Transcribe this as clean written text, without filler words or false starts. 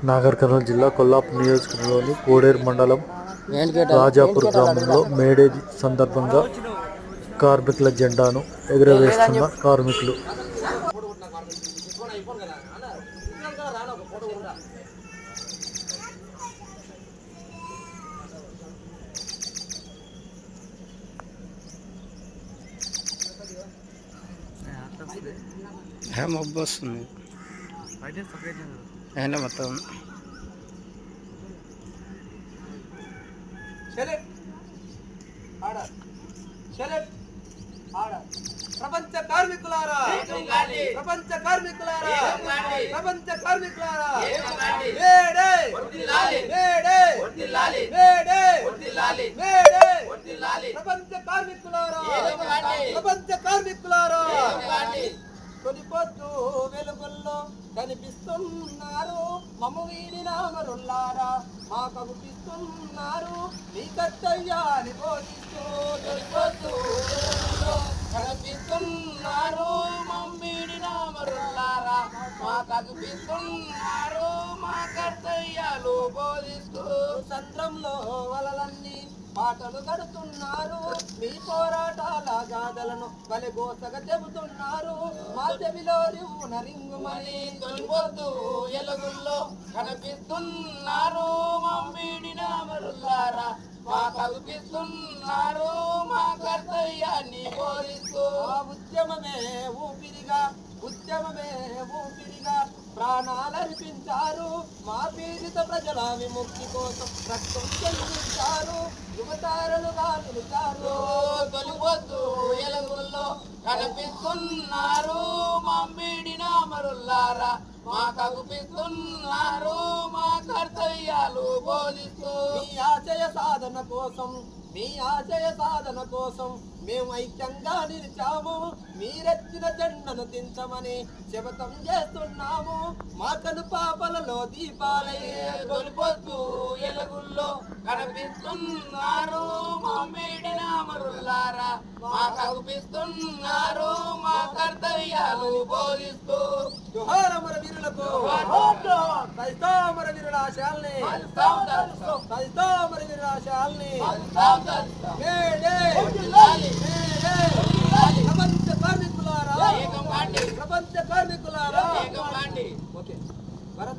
నాగర్ కర్నూలు జిల్లా కొల్లాపూర్ నియోజకవర్గంలోని కోడేరు మండలం రాజాపూర్ గ్రామంలో మేడే సందర్భంగా కార్మికుల జెండాను ఎగురవేస్తున్న కార్మికులు. మబ్బు వస్తుంది మొత్తం. ప్రపంచ కార్మికులారా, ప్రపంచ కార్మికులారా, ప్రపంచ కార్మికులారా, మేడే మేడే మేడే మేడే, ప్రపంచ కార్మికులారా, ప్రపంచ కార్మికులారా. తొలిపొద్దు వెలుగుల్లో కనిపిస్తున్నారు మమ్ము వీడిన మరుల్లారా, మా కనిపిస్తున్నారు మీ కర్తవ్యాన్ని బోధిస్తూ. తొలిపొద్దు వెలుగుల్లో కనిపిస్తున్నారు మమ్మీడిన మరుల్లారా, మా కనిపిస్తున్నారు మా కర్తవ్యాలు బోధిస్తూ. సంద్రంలో వలలన్నీ పాటలు కడుతున్నారు, మీ పోరాటాల గాథలను వలెగోసగా చెబుతున్నారు. మా చెవిలో రివ్వున రింగుమని తొలిపొద్దు ఎలుగుల్లో కనిపిస్తున్నారు మమ్మీడిన మరుల్లారా, మా కల్పిస్తున్నారు మా కర్తవ్యాన్ని బోధిస్తూ. ఉద్యమమే ఊపిరిగా, ఉద్యమమే ఊపిరిగా ప్రాణాలర్పించారు, మా పీడిత ప్రజల విముక్తి కోసం రక్తం చెల్లించారు, యువతారలుగా నిలిచారు. తొలిపొద్దు ఎలుగుల్లో కనిపిస్తున్నారు మమ్మీడిన మరుల్లారా, మా కల్పిస్తున్నారు మా కర్తవ్యాలు బోధిస్తూ. మీ ఆశయ సాధన కోసం, మీ ఆశయ సాధన కోసం మేము ఐక్యంగా నిలిచాము, మీరెత్తిన జెండను దించమని శపథం చేస్తున్నాము. మా కను పాపలలో దీపాలయ్యే తొలిపొద్దు ఎలుగుల్లో కనిపిస్తున్నారు మమ్మీడిన మరుల్లారా, మా కల్పిస్తున్నారు మా కర్తవ్యాలు బోధిస్తూ. జోహార్ అమర వీరులకు, సాధిస్తాం అమర వీరుల ఆశయాల్ని, సాధిస్తాం అమర వీరుల ఆశయాల్ని. మేడే